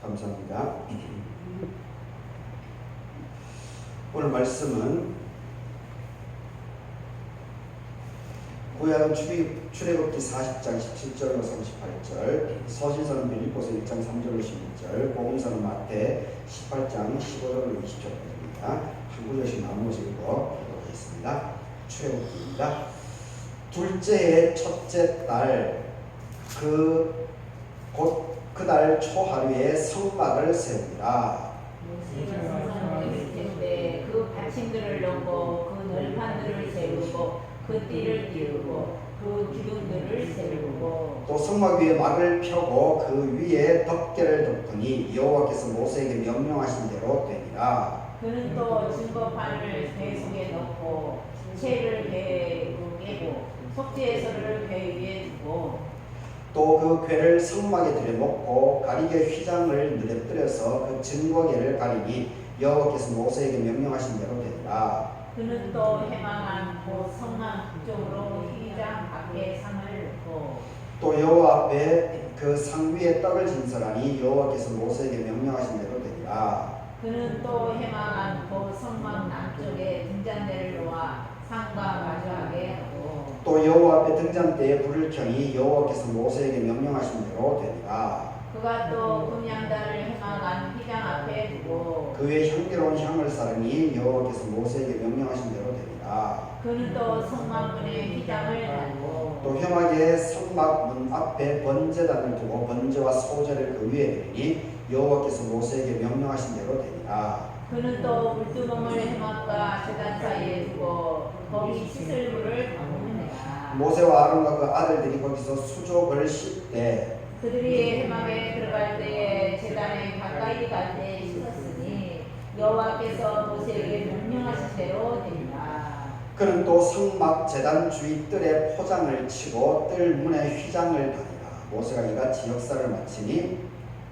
감사합니다. 오늘 말씀은 구약은 출애굽기 40장 17절로 38절, 서신서는 빌립보서 1장 3절로 11절, 복음서는 마태 18장 15절로 20절까지입니다. 한 구절씩 나누어서 읽어보도록 하겠습니다. 출애굽기입니다. 둘째의 첫째 달, 그달 초하루에 성막을 세우니라. 그 받침들을 넣고 그 널판들을 세우고 그 띠를 띄우고 그 기둥들을 세우고 또 성막 위에 막을 펴고 그 위에 덮개를 덮으니 여호와께서 모세에게 명령하신 대로 되니라. 그는 또 증거판을 배 속에 넣고 채를 배에 깨고 속죄소를 배 위에 두고 또 그 궤를 성막에 들여놓고 가리개 휘장을 늘어뜨려서 그 증거궤를 가리니 여호와께서 모세에게 명령하신 대로 되니라. 그는 또 해망한 그 성막 북쪽으로 휘장 앞에 상을 놓고 또 여호와 앞에 그 상 위에 떡을 진설하니 여호와께서 모세에게 명령하신 대로 되니라. 그는 또 해망한 그 성막 남쪽에 등잔대를 놓아 상과 마주하게 하고 또 여호와 앞에 등잔대에 불을 켜니 여호와께서 모세에게 명령하신 대로 되니라. 그가 또 금양단을 해망한 휘장 앞에 두고 그 위에 향기로운 향을 사르니 여호와께서 모세에게 명령하신 대로 되니라. 그는 또 성막문에 휘장을 달고 또 휘막에 성막 문 앞에 번제단을 두고 번제와 소제를 그 위에 드리니 여호와께서 모세에게 명령하신 대로 되니라. 그는 또 물두멍을 해막과 제단 사이에 두고 거기 씻을 물을 담으니라. 모세와 아론과 그 아들들이 거기서 수족을 씻되 그들이 해막에 들어갈 때에 제단에 가까이 갈 때에 씻었으니 여호와께서 모세에게 명령하신 대로 되니라. 그는 또 성막 제단 주위 뜰에 포장을 치고 뜰 문에 휘장을 다니라. 모세가 이같이 역사를 마치니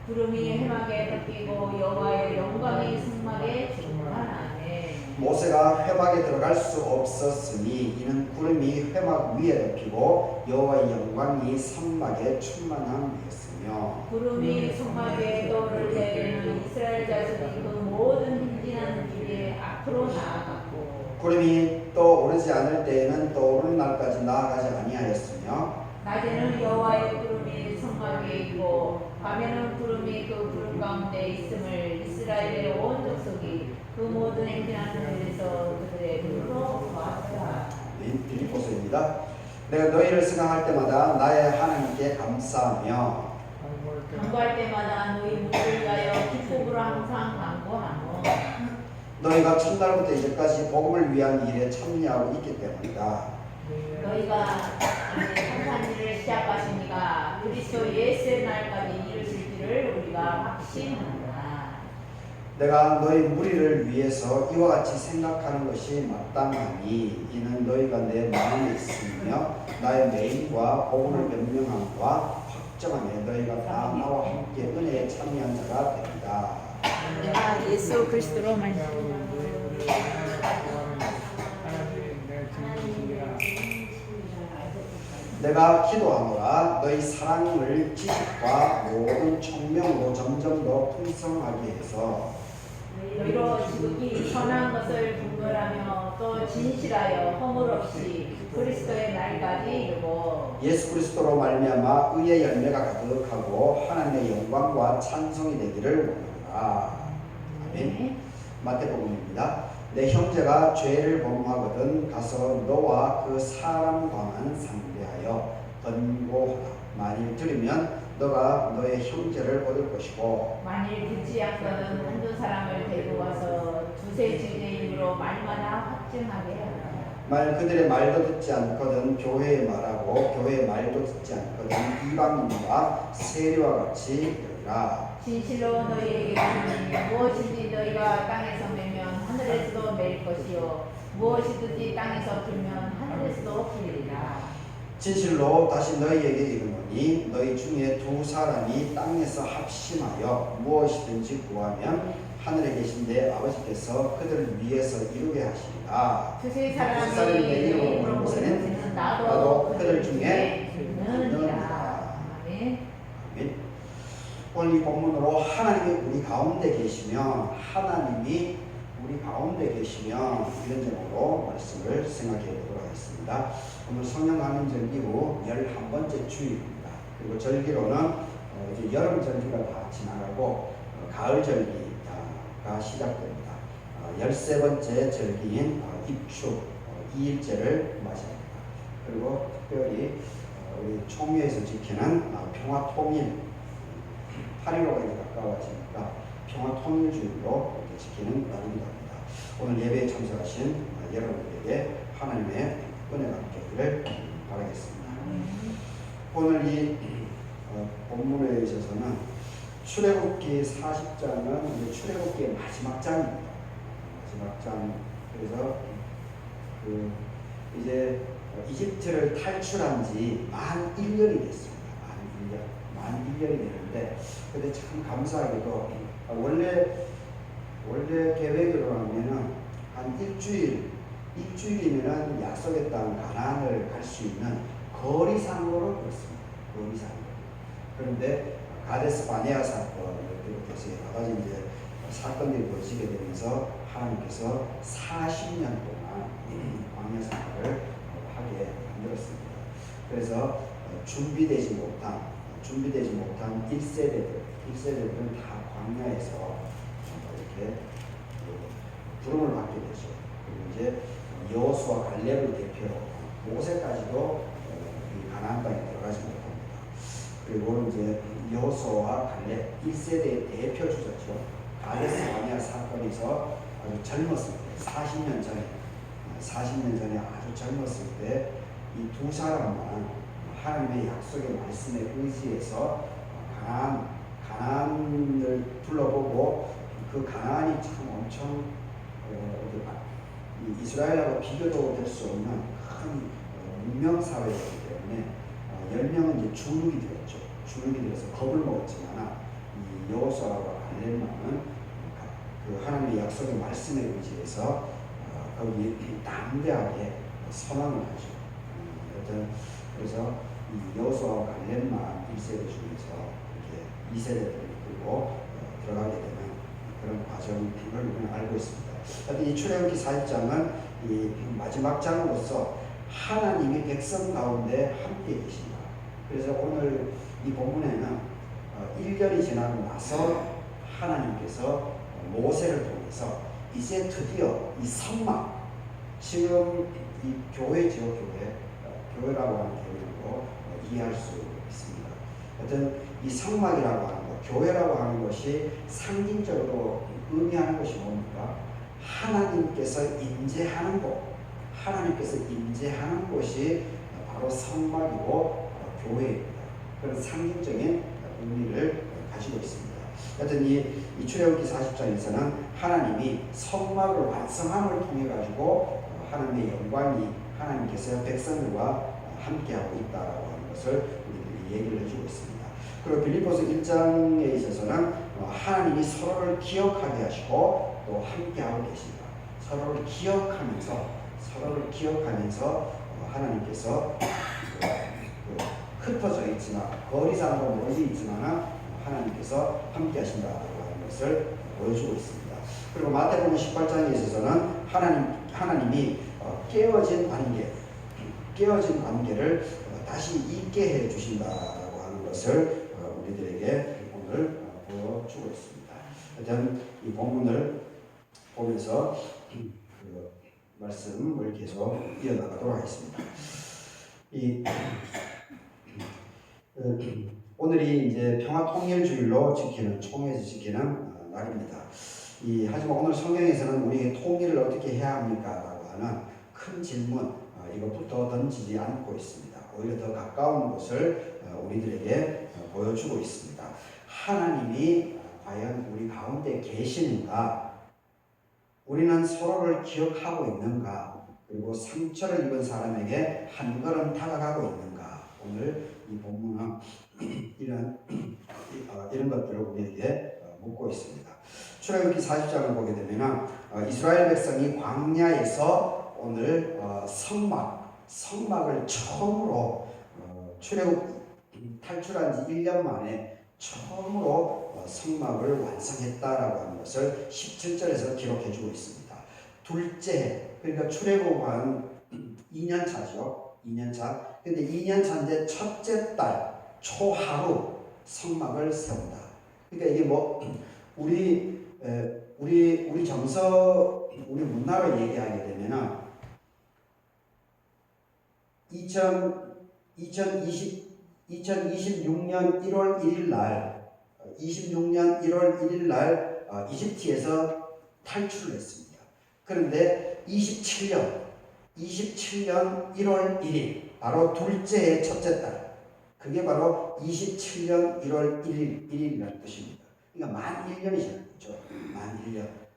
구름이 해막에 덮이고 여호와의 영광이 성막에 충만하네. 모세가 회막에 들어갈 수 없었으니 이는 구름이 회막 위에 덮이고 여호와의 영광이 성막에 충만함이었으며 구름이 성막에 떠오를 때에는 이스라엘 자손이 그 모든 행진하는 길에 앞으로 나아갔고 구름이 떠오르지 않을 때에는 떠오르는 날까지 나아가지 아니하였으며 낮에는 여호와의 구름이 성막에 있고 밤에는 구름이 그 구름 가운데 있음을 이스라엘의 온 족속이 그 모든 행진하는 길에서 그들의 눈으로 보았더라. 빌립보서입니다. 내가 너희를 생각할 때마다 나의 하나님께 감사하며 간구할 때마다 너희 무리를 위하여 기쁨으로 항상 간구하노. 너희가 첫날부터 이제까지 복음을 위한 일에 참여하고 있기 때문이다. 너희가 항상 일을 시작하시니까 그리스도 예수의 날까지 이루실지를 우리가 확신한다. 내가 너희 무리를 위해서 이와 같이 생각하는 것이 마땅하니 이는 너희가 내 마음에 있으며 나의 매임과 복음을 변명함과 확정함에 너희가 다 나와 함께 은혜에 참여한 자가 됩니다. 예수 그리스도로 말씀합니다. 내가 기도하노라 너희 사랑을 지식과 모든 총명으로 점점 더 풍성하게 해서 너희로 지극히 선한 것을 분별하며 또 진실하여 허물 없이 그리스도의 날까지 이루고 예수 그리스도로 말미암아 의의 열매가 가득하고 하나님의 영광과 찬송이 되기를 원하노라. 아멘. 마태복음입니다. 내 형제가 죄를 범하거든 가서 너와 그 사람과만 상대하여 권고하라. 만일 들으면 너가 너의 형제를 얻을 것이고 만일 듣지 않거든 한두 사람을 데리고 와서 두세 증인으로 말마다 확증하게 하라. 만일 그들의 말도 듣지 않거든 교회의 말하고 교회의 말도 듣지 않거든 이방인과 세리와 같이 되리라. 진실로 너희에게 이르노니 무엇이든지 너희가 땅에서 매면 하늘에서도 맬 것이요 무엇이든지 땅에서 풀면 하늘에서도 풀리리라. 진실로 다시 너희에게 이르노니 너희 중에 두 사람이 땅에서 합심하여 무엇이든지 구하면 하늘에 계신 내 아버지께서 그들을 위해서 이루게 하시리라. 두세 사람이 사람이 내 이름으로 부르는 곳에는 나도 그들 중에 있느니라. 아멘. 아멘. 오늘 이 본문으로 하나님이 우리 가운데 계시면 이런 제목으로 말씀을 생각해 보도록 하겠습니다. 오늘 성령 강림 절기 후 11번째 주일입니다. 그리고 절기로는 이제 여름 절기가 다 지나가고 가을 절기가 시작됩니다. 13번째 절기인 입추 2일째를 맞이합니다. 그리고 특별히 우리 총회에서 지키는 평화통일 8.15가 이제 가까워지니까 평화통일주의로 지키는 날이기도 합니다. 오늘 예배에 참석하신 여러분들에게 하나님의 은혜가 있기를 바라겠습니다. 오늘 이 본문에 있어서는 출애굽기 40장은 이제 출애굽기의 마지막 장입니다. 마지막 장. 그래서 이제 이집트를 탈출한 지 만 1년이 됐습니다. 만 1년이 됐는데, 근데 참 감사하게도 원래 계획으로 하면은 한 일주일이면은 약속의 땅 가나안을 갈 수 있는 거리상으로 그렇습니다. 거리상으로. 그런데 가데스 바네아 사건을 비롯해서 여러 가지 이제 사건들이 벌어지게 되면서 하나님께서 40년 동안 광야 생활을 하게 만들었습니다. 그래서 준비되지 못한 1세대들은 다 광야에서 이렇게 부름을 받게 되죠. 그리고 이제 여호수아 갈렙을 대표로 모세까지도 이 가나안 땅에 들어가지 못합니다. 그리고 이제 여호수아와 갈렙 1세대의 대표 주자죠. 가데스 바네아 사건에서 아주 젊었을 때 40년 전에 아주 젊었을 때 이 두 사람만 하나님의 약속의 말씀에 의지해서 가나안을 둘러보고 그 가나안이 참 엄청 이스라엘하고 비교도 될 수 없는 큰 문명 사회이기 때문에 10명은 이제 주눅이 들었죠. 주눅이 들어서 겁을 먹었지만 이 여호수아와 갈렙만은 그 하나님의 약속의 말씀에 의지해서 거기 담대하게 선언을 하죠. 그래서 이 여호수아와 갈렙만 1세대 중에서 이렇게 2세대를 이끌고 들어가게 되는 그런 과정을 우리는 알고 있습니다. 이 출애굽기 40장은 이 마지막 장으로서 하나님이 백성 가운데 함께 계신다. 그래서 오늘 이 본문에는 1년이 지나고 나서 하나님께서 모세를 통해서 이제 드디어 이 성막, 지금 이 교회죠, 교회라고 하는 개념으로 이해할 수 있습니다. 어떤 이 성막이라고 하는 것, 교회라고 하는 것이 상징적으로 의미하는 것이 뭡니까? 하나님께서 임재하는 곳이 바로 성막이고 교회입니다. 그런 상징적인 의미를 가지고 있습니다. 여튼 이 출애굽기 40장에서는 하나님이 성막을 완성함을 통해 가지고 하나님의 영광이 하나님께서 백성들과 함께하고 있다라고 하는 것을 우리들이 얘기를 해주고 있습니다. 그리고 빌립보서 1장에 있어서는 하나님이 서로를 기억하게 하시고 또 함께하고 계신다. 서로를 기억하면서 하나님께서 흩어져 있지만 거리상으로 멀리 있지만 하나님께서 함께 하신다라고 하는 것을 보여주고 있습니다. 그리고 마태복음 18장에 있어서는 하나님이 깨어진 관계를 다시 있게 해 주신다라고 하는 것을 우리들에게 오늘 보여주고 있습니다. 일단 이 본문을 보면서 그 말씀을 계속 이어나가도록 하겠습니다. 오늘이 이제 평화통일주일로 총회에서 지키는 날입니다. 하지만 오늘 성경에서는 우리에게 통일을 어떻게 해야 합니까? 라고 하는 큰 질문, 이것부터 던지지 않고 있습니다. 오히려 더 가까운 것을 우리들에게 보여주고 있습니다. 하나님이 과연 우리 가운데 계시는가? 우리는 서로를 기억하고 있는가? 그리고 상처를 입은 사람에게 한 걸음 다가가고 있는가? 오늘 이 본문은 이런 것들을 우리에게 묻고 있습니다. 출애굽기 40장을 보게 되면 이스라엘 백성이 광야에서 오늘 성막을 처음으로 출애굽 탈출한 지 1년 만에 처음으로 성막을 완성했다라고 하는 것을 17절에서 기록해 주고 있습니다. 둘째, 그러니까 출애굽한 2년 차죠. 2년 차. 근데 2년 차인데 첫째 달 초하루 성막을 세운다. 그러니까 이게 뭐 우리 정서, 우리 문화를 얘기하게 되면은 2026년 1월 1일 날, 26년 1월 1일 날 이집트에서 탈출을 했습니다. 그런데 27년 1월 1일, 바로 둘째의 첫째 달, 그게 바로 27년 1월 1일이라는 뜻입니다. 그러니까 만 1년이 시작됐죠.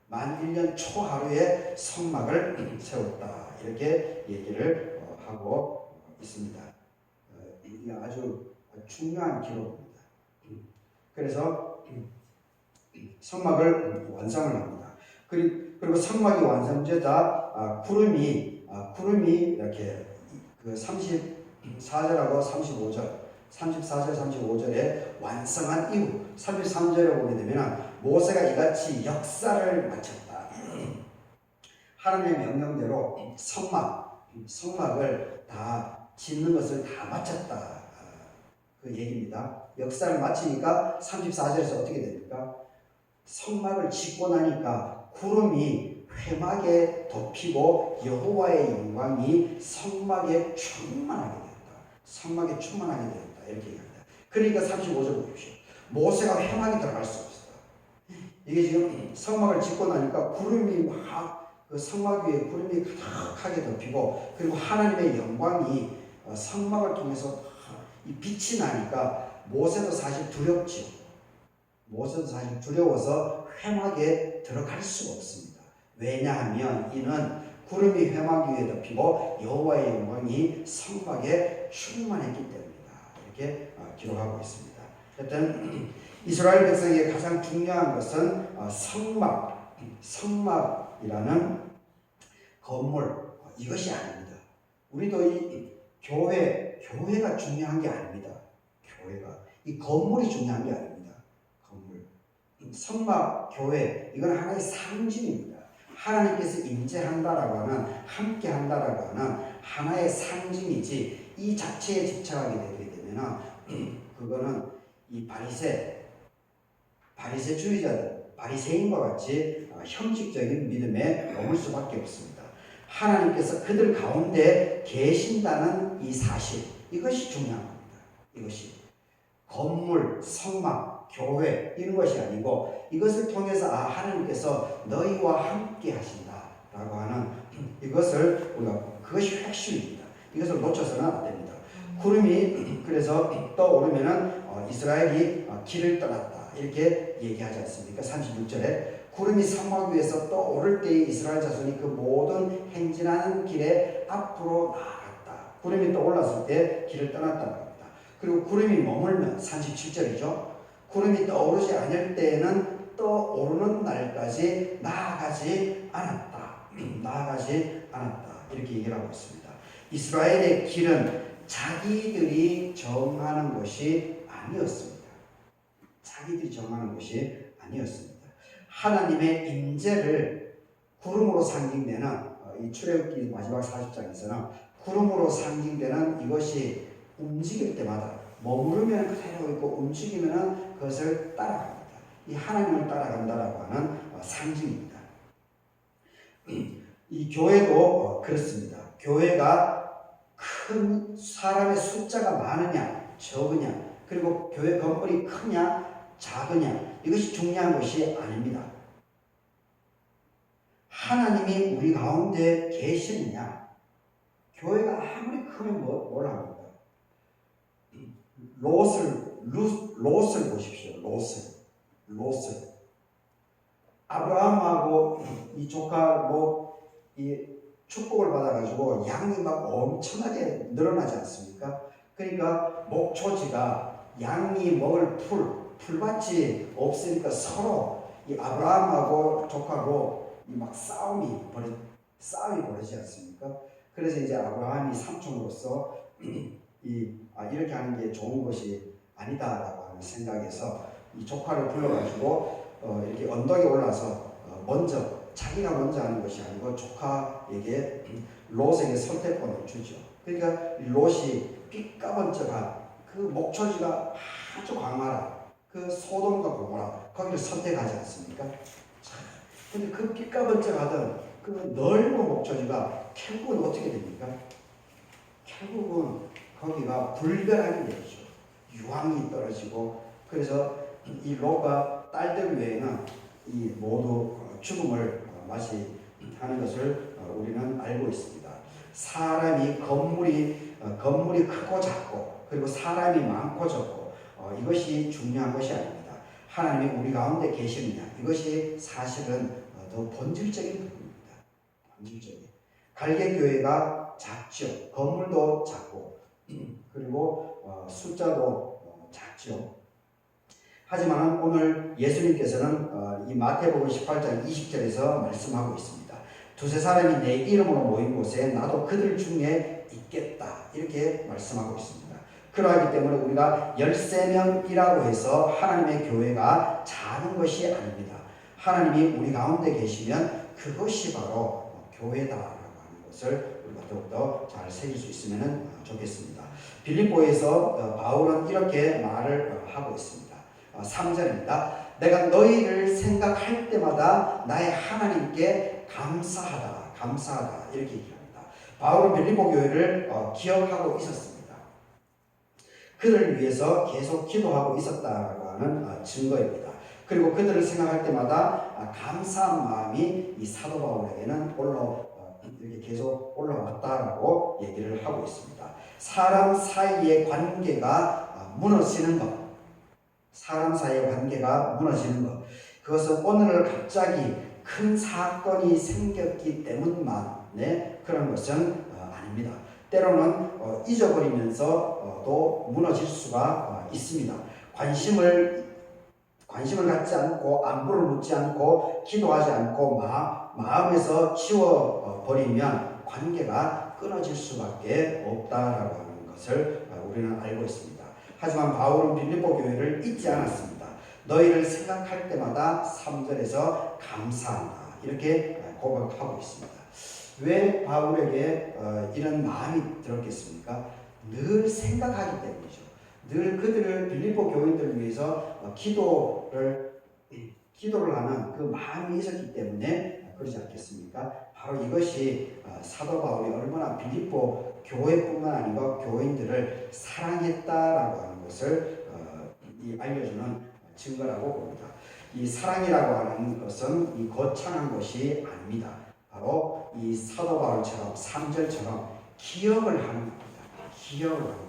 만 1년 초하루에 성막을 세웠다. 이렇게 얘기를 하고 있습니다. 이게 아주 중요한 기록입니다. 그래서 성막을 완성을 합니다. 그리고 성막이 완성되자 구름이 이렇게 그 34절하고 35절, 34절, 35절에 완성한 이후 33절에 보게 되면 모세가 이같이 역사를 마쳤다. 하나님의 명령대로 성막을 다 짓는 것을 다 마쳤다. 그 얘기입니다. 역사를 마치니까 34절에서 어떻게 됩니까? 성막을 짓고 나니까 구름이 회막에 덮이고 여호와의 영광이 성막에 충만하게 되었다. 성막에 충만하게 되었다. 이렇게 얘기합니다. 그러니까 35절 보십시오. 모세가 회막에 들어갈 수 없었다. 이게 지금 성막을 짓고 나니까 구름이 막 그 성막 위에 구름이 가득하게 덮이고, 그리고 하나님의 영광이 성막을 통해서 이 빛이 나니까 모세도 사실 두렵지요. 모세도 사실 두려워서 회막에 들어갈 수가 없습니다. 왜냐하면 이는 구름이 회막 위에 덮이고 여호와의 영광이 성막에 충만했기 때문이다. 이렇게 기록하고 있습니다. 하여튼 이스라엘 백성에게 가장 중요한 것은 성막이라는 건물, 이것이 아닙니다. 우리도 이 교회가 중요한 게 아닙니다. 이 건물이 중요한 게 아닙니다. 건물, 성막, 교회, 이건 하나의 상징입니다. 하나님께서 임재한다라고 하는, 함께 한다라고 하는 하나의 상징이지, 이 자체에 집착하게 되게 되면 그거는 이 바리새주의자들, 바리새인과 같이 형식적인 믿음에 머물 수밖에 없습니다. 하나님께서 그들 가운데 계신다는 이 사실, 이것이 중요한 겁니다. 이것이 건물, 성막, 교회 이런 것이 아니고, 이것을 통해서 하나님께서 너희와 함께 하신다라고 하는 이것을 그것이 핵심입니다. 이것을 놓쳐서는 안 됩니다. 구름이 그래서 떠오르면은 이스라엘이 길을 떠났다 이렇게 얘기하지 않습니까? 36절에 구름이 성막 위에서 떠오를 때에 이스라엘 자손이 그 모든 행진하는 길에 앞으로 나아갔다. 구름이 떠올랐을 때 길을 떠났다는 겁니다. 그리고 구름이 머물면 37절이죠. 구름이 떠오르지 않을 때에는 떠오르는 날까지 나아가지 않았다. 이렇게 얘기를 하고 있습니다. 이스라엘의 길은 자기들이 정하는 것이 아니었습니다. 하나님의 임재를 구름으로 상징되는 이 출애굽기 마지막 40장에서는 구름으로 상징되는 이것이 움직일 때마다 머무르면 그대로 있고 움직이면 그것을 따라갑니다. 이 하나님을 따라간다라고 하는 상징입니다. 이 교회도 그렇습니다. 교회가 큰 사람의 숫자가 많으냐 적으냐, 그리고 교회 건물이 크냐 작으냐, 이것이 중요한 것이 아닙니다. 하나님이 우리 가운데 계시느냐. 교회가 아무리 크면 뭘 합니까? 롯을 보십시오. 롯을 아브라함하고 이 조카 롯이 축복을 받아가지고 양이 막 엄청나게 늘어나지 않습니까? 그러니까 목초지가 양이 먹을 풀밭이 없으니까 서로 이 아브라함하고 조카로 막 싸움이 벌어지지 않습니까? 그래서 이제 아브라함이 삼촌으로서 이렇게 하는 게 좋은 것이 아니다라고 생각에서 이 조카를 불러가지고 이렇게 언덕에 올라서 먼저 자기가 먼저 하는 것이 아니고 조카에게 롯에게 선택권을 주죠. 그러니까 롯이 삐까번쩍한 그 목초지가 아주 광활한 그 소돔과 고모라 거기를 선택하지 않습니까? 근데 그 삐까번쩍하던 그 넓은 목초지가 결국은 어떻게 됩니까? 결국은 거기가 불변하게 되죠. 유황이 떨어지고 그래서 이 롯과 딸들 외에는 이 모두 죽음을 맞이하는 것을 우리는 알고 있습니다. 사람이 건물이 크고 작고 그리고 사람이 많고 적고 이것이 중요한 것이 아닙니다. 하나님이 우리 가운데 계시느냐 이것이 사실은 더 본질적인 부분입니다. 본질적인 갈개교회가 작죠. 건물도 작고 그리고 숫자도 작죠. 하지만 오늘 예수님께서는 이 마태복음 18장 20절에서 말씀하고 있습니다. 두세 사람이 내 이름으로 모인 곳에 나도 그들 중에 있겠다 이렇게 말씀하고 있습니다. 그러하기 때문에 우리가 13명이라고 해서 하나님의 교회가 작은 것이 아닙니다. 하나님이 우리 가운데 계시면 그것이 바로 교회다라고 하는 것을 우리가 더욱더 잘 새길 수 있으면 좋겠습니다. 빌립보에서 바울은 이렇게 말을 하고 있습니다. 3절입니다. 내가 너희를 생각할 때마다 나의 하나님께 감사하다 이렇게 얘기합니다. 바울은 빌립보 교회를 기억하고 있었습니다. 그들을 위해서 계속 기도하고 있었다라고 하는 증거입니다. 그리고 그들을 생각할 때마다 감사한 마음이 이 사도 바울에게는 이렇게 계속 올라왔다라고 얘기를 하고 있습니다. 사람 사이의 관계가 무너지는 것, 그것은 오늘 갑자기 큰 사건이 생겼기 때문만의 그런 것은 아닙니다. 때로는 잊어버리면서 또 무너질 수가 있습니다. 관심을 갖지 않고 안부를 묻지 않고 기도하지 않고 마음에서 지워버리면 관계가 끊어질 수밖에 없다라고 하는 것을 우리는 알고 있습니다. 하지만 바울은 빌립보 교회를 잊지 않았습니다. 너희를 생각할 때마다 3절에서 감사한다 이렇게 고백하고 있습니다. 왜 바울에게 이런 마음이 들었겠습니까? 늘 생각하기 때문이죠. 늘 그들을 빌립보 교인들을 위해서 기도를 하는 그 마음이 있었기 때문에 그러지 않겠습니까? 바로 이것이 사도 바울이 얼마나 빌립보 교회뿐만 아니고 교인들을 사랑했다라고 하는 것을 알려주는 증거라고 봅니다. 이 사랑이라고 하는 것은 이 거창한 것이 아닙니다. 바로 이 사도 바울처럼 3절처럼 기억을 하는 겁니다. 기억을 하는 겁니다.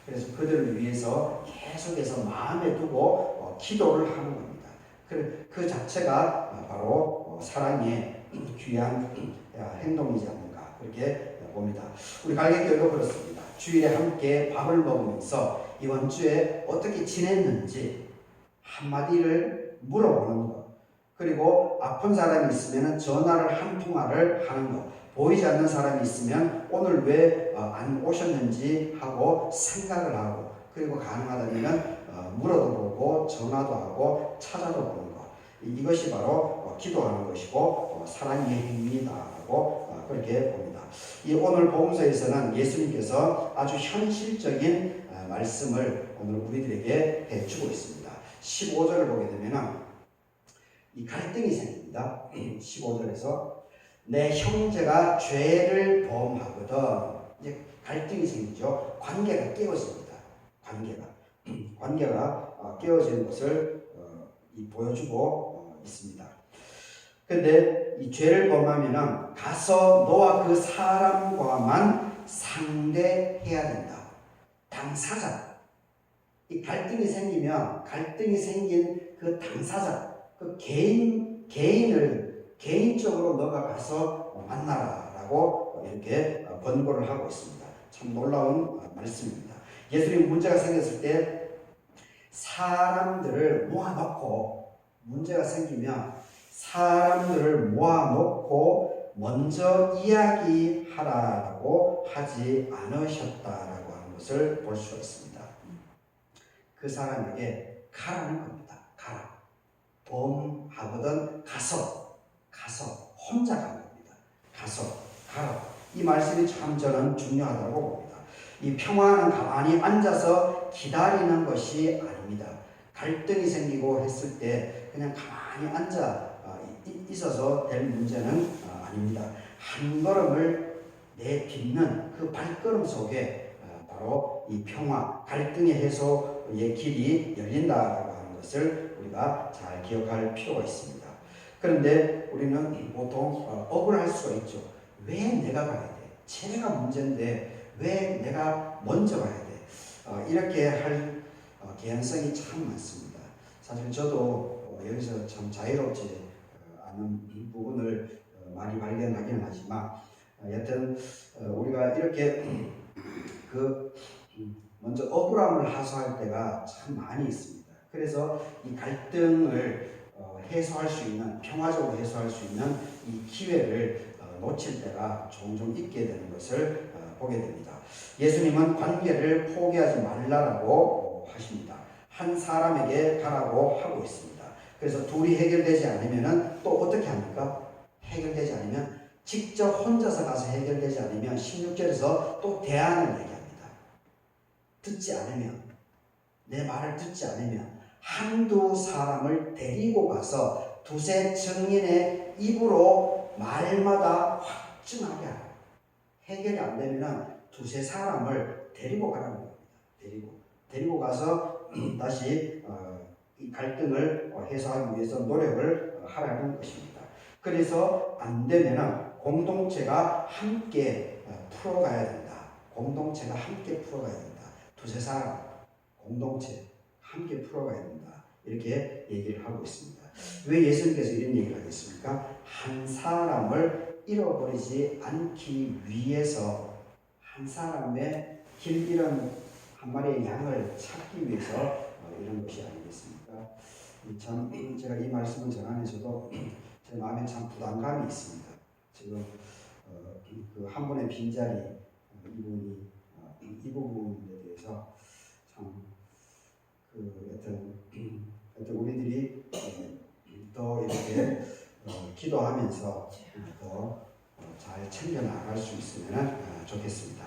그래서 그들을 위해서 계속해서 마음에 두고 기도를 하는 겁니다. 그 자체가 바로 사랑의 귀한 행동이지 않는가 그렇게 봅니다. 우리 갈개교회도 그렇습니다. 주일에 함께 밥을 먹으면서 이번 주에 어떻게 지냈는지 한마디를 물어보는 것, 그리고 아픈 사람이 있으면 전화를 한 통화를 하는 것, 보이지 않는 사람이 있으면 오늘 왜 안 오셨는지 하고 생각을 하고, 그리고 가능하다면 물어도 보고 전화도 하고 찾아도 보는 것, 이것이 바로 기도하는 것이고 사랑의 행위다라고 그렇게 봅니다. 이 오늘 복음서에서는 예수님께서 아주 현실적인 말씀을 오늘 우리들에게 해주고 있습니다. 15절을 보게 되면 이 갈등이 생깁니다. 15절에서 내 형제가 죄를 범하거든, 이제 갈등이 생기죠. 관계가 깨어집니다. 관계가 깨어지는 것을 보여주고 있습니다. 근데 이 죄를 범하면은 가서 너와 그 사람과만 상대해야 된다. 당사자. 이 갈등이 생기면 갈등이 생긴 그 당사자, 그 개인적으로 너가 가서 만나라라고 이렇게 권고를 하고 있습니다. 참 놀라운 말씀입니다. 예수님 문제가 생겼을 때 사람들을 모아놓고, 문제가 생기면 사람들을 모아놓고 먼저 이야기하라고 하지 않으셨다라고 하는 것을 볼 수가 있습니다. 그 사람에게 가라는 겁니다. 가라. 범하거든 가서 혼자 가는 겁니다. 가서 가라. 이 말씀이 참 저는 중요하다고 봅니다. 이 평화는 가만히 앉아서 기다리는 것이 아닙니다. 갈등이 생기고 했을 때 그냥 가만히 앉아 있어서 될 문제는 아닙니다. 한 걸음을 내딛는 그 발걸음 속에 바로 이 평화, 갈등의 해소의 길이 열린다라고 하는 것을 우리가 잘 기억할 필요가 있습니다. 그런데 우리는 보통 억울할 수가 있죠. 왜 내가 가야 돼? 쟤가 문제인데 왜 내가 먼저 가야 돼? 이렇게 할 개연성이 참 많습니다. 사실 저도 여기서 참 자유롭지 않은 부분을 많이 발견하기는 하지만 여튼 우리가 이렇게 먼저 억울함을 하소할 때가 참 많이 있습니다. 그래서 이 갈등을 해소할 수 있는, 평화적으로 해소할 수 있는 이 기회를 놓칠 때가 종종 있게 되는 것을 보게 됩니다. 예수님은 관계를 포기하지 말라라고 하십니다. 한 사람에게 가라고 하고 있습니다. 그래서 둘이 해결되지 않으면 또 어떻게 합니까? 해결되지 않으면 직접 혼자서 가서 해결되지 않으면 16절에서 또 대안을 얘기합니다. 듣지 않으면, 내 말을 듣지 않으면 한두 사람을 데리고 가서 두세 증인의 입으로 말마다 확증하게 하라. 해결이 안 되면 두세 사람을 데리고 가라는 겁니다. 데리고 가서 다시 이 갈등을 해소하기 위해서 노력을 하라는 것입니다. 그래서 안 되면 공동체가 함께 풀어가야 된다. 공동체가 함께 풀어가야 된다. 두세 사람, 공동체 함께 풀어가야 된다. 이렇게 얘기를 하고 있습니다. 왜 예수님께서 이런 얘기를 하겠습니까? 한 사람을 잃어버리지 않기 위해서, 한 사람의 길 잃은 한 마리의 양을 찾기 위해서 이런 것이 아니겠습니까? 참 제가 이 말씀을 전하면서도 제 마음에 참 부담감이 있습니다. 지금 그 한 분의 빈자리 이분이 이 부분에 대해서 참 여튼 우리들이 더 이렇게 기도하면서 더 잘 챙겨 나갈 수 있으면 좋겠습니다.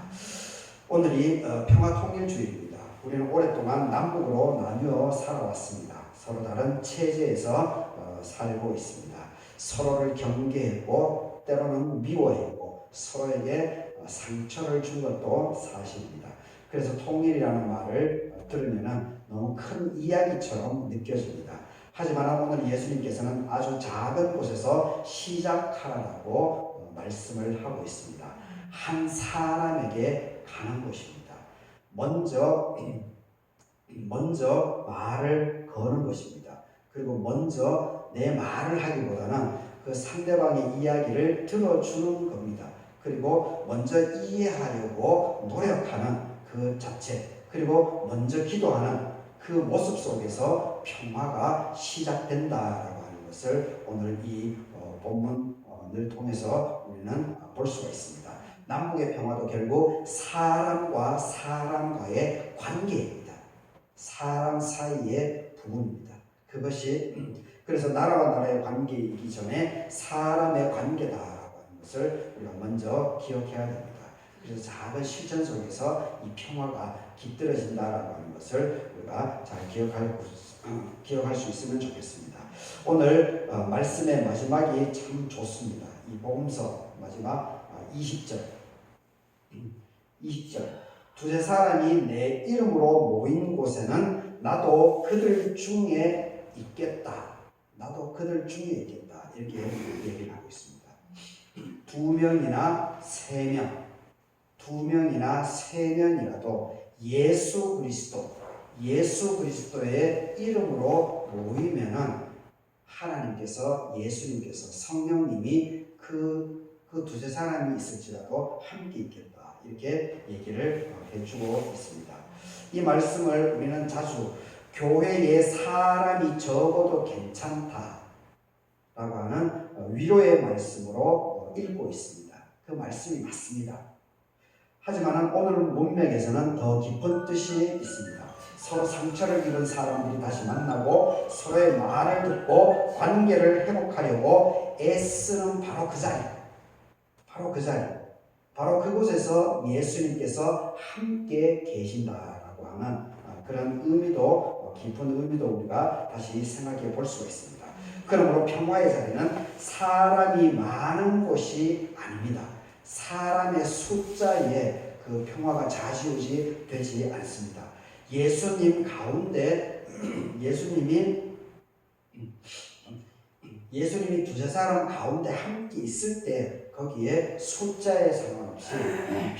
오늘이 평화통일주일입니다. 우리는 오랫동안 남북으로 나뉘어 살아왔습니다. 서로 다른 체제에서 살고 있습니다. 서로를 경계했고 때로는 미워했고 서로에게 상처를 준 것도 사실입니다. 그래서 통일이라는 말을 들으면 너무 큰 이야기처럼 느껴집니다. 하지만 오늘 예수님께서는 아주 작은 곳에서 시작하라고 말씀을 하고 있습니다. 한 사람에게 가는 것입니다. 먼저 말을 거는 것입니다. 그리고 먼저 내 말을 하기보다는 그 상대방의 이야기를 들어주는 겁니다. 그리고 먼저 이해하려고 노력하는 그 자체, 그리고 먼저 기도하는 그 모습 속에서 평화가 시작된다라고 하는 것을 오늘 이 본문을 통해서 우리는 볼 수가 있습니다. 남북의 평화도 결국 사람과 사람과의 관계입니다. 사람 사이의 부분입니다. 그것이 그래서 나라와 나라의 관계이기 전에 사람의 관계다라고 하는 것을 우리가 먼저 기억해야 됩니다. 그래서 작은 실천 속에서 이 평화가 깃들어진다라고 하는 것을 우리가 잘 기억할 수 있으면 좋겠습니다. 오늘 말씀의 마지막이 참 좋습니다. 이 복음서 마지막 20절 두세 사람이 내 이름으로 모인 곳에는 나도 그들 중에 있겠다. 이렇게 얘기를 하고 있습니다. 두 명이나 세 명이라도 예수 그리스도의 이름으로 모이면은 하나님께서, 예수님께서, 성령님이 그 두세 사람이 있을지라도 함께 있겠다. 이렇게 얘기를 해주고 있습니다. 이 말씀을 우리는 자주 교회에 사람이 적어도 괜찮다라고 하는 위로의 말씀으로 읽고 있습니다. 그 말씀이 맞습니다. 하지만 오늘 문맥에서는 더 깊은 뜻이 있습니다. 서로 상처를 입은 사람들이 다시 만나고 서로의 말을 듣고 관계를 회복하려고 애쓰는 바로 그 자리, 바로 그곳에서 예수님께서 함께 계신다라고 하는 그런 의미도, 깊은 의미도 우리가 다시 생각해 볼 수가 있습니다. 그러므로 평화의 자리는 사람이 많은 곳이 아닙니다. 사람의 숫자에 그 평화가 좌지우지 되지 않습니다. 예수님 가운데 예수님이 두세 사람 가운데 함께 있을 때 거기에 숫자에 상관없이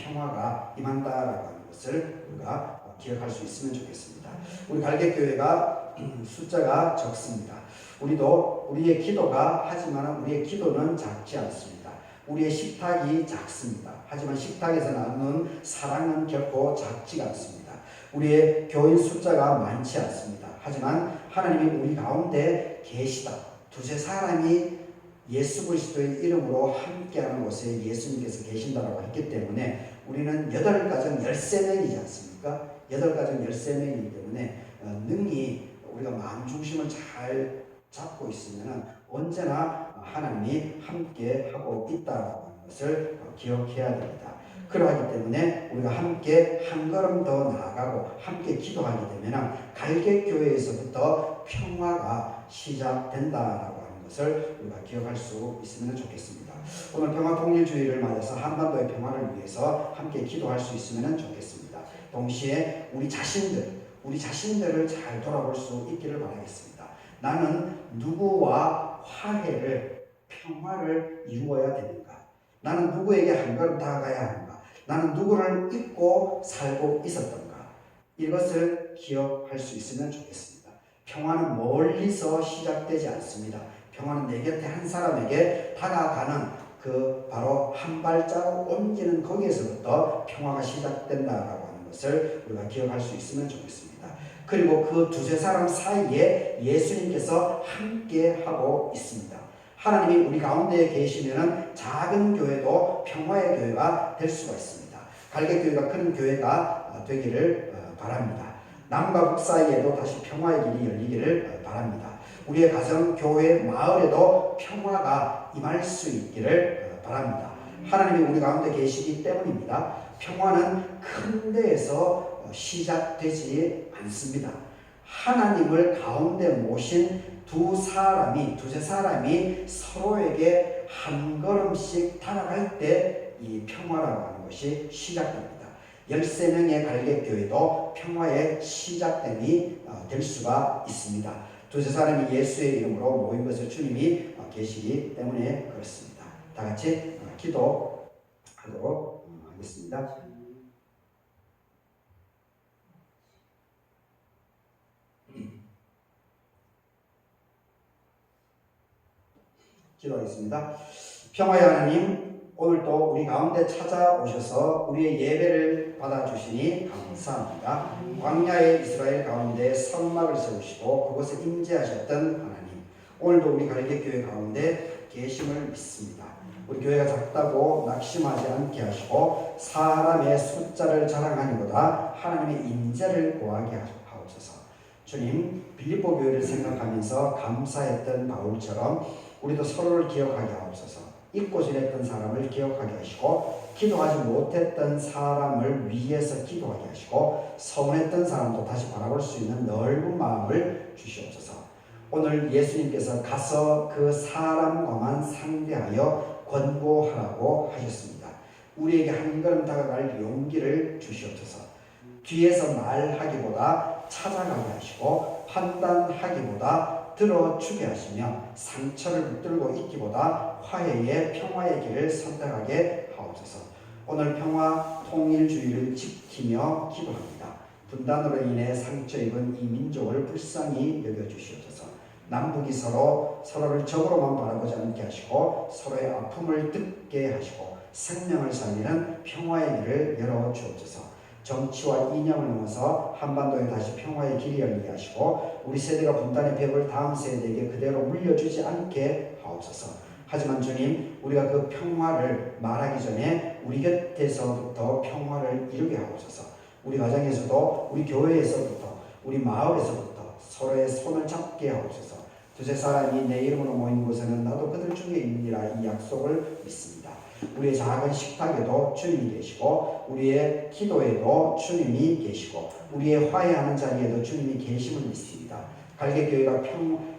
평화가 임한다라고 하는 것을 우리가 기억할 수 있으면 좋겠습니다. 우리 갈개교회가 숫자가 적습니다. 우리의 기도가 하지만 우리의 기도는 작지 않습니다. 우리의 식탁이 작습니다. 하지만 식탁에서 나누는 사랑은 결코 작지가 않습니다. 우리의 교인 숫자가 많지 않습니다. 하지만 하나님이 우리 가운데 계시다. 두세 사람이 예수 그리스도의 이름으로 함께하는 곳에 예수님께서 계신다고 했기 때문에 우리는 8가정 13명이지 않습니까? 8가정 13명이기 때문에 능히 우리가 마음 중심을 잘 잡고 있으면 언제나 하나님이 함께 하고 있다는 것을 기억해야 됩니다. 그러하기 때문에 우리가 함께 한 걸음 더 나아가고 함께 기도하게 되면 갈개교회에서부터 평화가 시작된다라고 하는 것을 우리가 기억할 수 있으면 좋겠습니다. 오늘 평화통일주의를 맞아서 한반도의 평화를 위해서 함께 기도할 수 있으면 좋겠습니다. 동시에 우리 자신들을 잘 돌아볼 수 있기를 바라겠습니다. 나는 누구와 화해를, 평화를 이루어야 되는가? 나는 누구에게 한 걸음 다가가야 하는가? 나는 누구를 잊고 살고 있었던가? 이것을 기억할 수 있으면 좋겠습니다. 평화는 멀리서 시작되지 않습니다. 평화는 내 곁에 한 사람에게 다가가는 그 바로 한 발자국 옮기는 거기에서부터 평화가 시작된다라고 하는 것을 우리가 기억할 수 있으면 좋겠습니다. 그리고 그 두세 사람 사이에 예수님께서 함께 하고 있습니다. 하나님이 우리 가운데 계시면 작은 교회도 평화의 교회가 될 수가 있습니다. 갈개교회가 큰 교회가 되기를 바랍니다. 남과 북 사이에도 다시 평화의 길이 열리기를 바랍니다. 우리의 가정, 교회, 마을에도 평화가 임할 수 있기를 바랍니다. 하나님이 우리 가운데 계시기 때문입니다. 평화는 큰 데에서 시작되지 않습니다. 하나님을 가운데 모신 두세 사람이 서로에게 한 걸음씩 다가갈 때 이 평화라고 하는 것이 시작됩니다. 13명의 갈개교회도 평화의 시작점이 될 수가 있습니다. 두세 사람이 예수의 이름으로 모인 것을 주님이 계시기 때문에 그렇습니다. 다 같이 기도하도록 하겠습니다. 기도하겠습니다. 평화의 하나님, 오늘도 우리 가운데 찾아오셔서 우리의 예배를 받아주시니 감사합니다. 광야의 이스라엘 가운데 성막을 세우시고 그곳에 임재하셨던 하나님, 오늘도 우리 갈개교회 가운데 계심을 믿습니다. 우리 교회가 작다고 낙심하지 않게 하시고 사람의 숫자를 자랑하기보다 하나님의 임재를 구하게 하옵소서. 주님, 빌립보 교회를 생각하면서 감사했던 바울처럼 우리도 서로를 기억하게 하옵소서. 잊고 지냈던 사람을 기억하게 하시고 기도하지 못했던 사람을 위해서 기도하게 하시고 서운했던 사람도 다시 바라볼 수 있는 넓은 마음을 주시옵소서. 오늘 예수님께서 가서 그 사람과만 상대하여 권고하라고 하셨습니다. 우리에게 한 걸음 다가갈 용기를 주시옵소서. 뒤에서 말하기보다 찾아가게 하시고 판단하기보다 들어주게 하시며 상처를 붙들고 있기보다 화해의 평화의 길을 선택하게 하옵소서. 오늘 평화 통일주의를 지키며 기도합니다. 분단으로 인해 상처 입은 이 민족을 불쌍히 여겨주시옵소서. 남북이 서로를 적으로만 바라보지 않게 하시고 서로의 아픔을 듣게 하시고 생명을 살리는 평화의 길을 열어주옵소서. 정치와 이념을 넘어서 한반도에 다시 평화의 길이 열리게 하시고 우리 세대가 분단의 벽을 다음 세대에게 그대로 물려주지 않게 하옵소서. 하지만 주님, 우리가 그 평화를 말하기 전에 우리 곁에서부터 평화를 이루게 하옵소서. 우리 가정에서도 우리 교회에서부터 우리 마을에서부터 서로의 손을 잡게 하옵소서. 두세 사람이 내 이름으로 모인 곳에는 나도 그들 중에 있느니라 이 약속을 믿습니다. 우리의 작은 식탁에도 주님이 계시고 우리의 기도에도 주님이 계시고 우리의 화해하는 자리에도 주님이 계심을 믿습니다. 갈개교회가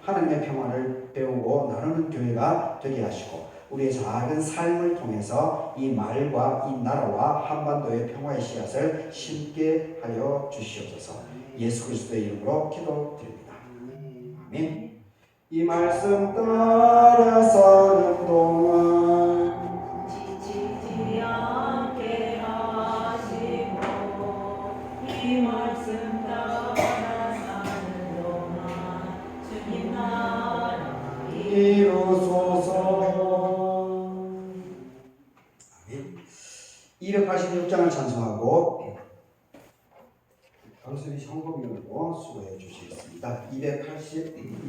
하나님의 평화를 배우고 나누는 교회가 되게 하시고 우리의 작은 삶을 통해서 이 마을과 이 나라와 한반도의 평화의 씨앗을 심게 하여 주시옵소서. 예수 그리스도의 이름으로 기도드립니다. 아멘. 이 말씀 따라 사는 동안 지치지 않게 하시고 이 말씀 따라 사는 동안 주님 나라 이루소서. 아멘. 286장을 찬송하고 강수리 성범위원으로 수고해 주시겠습니다. 286장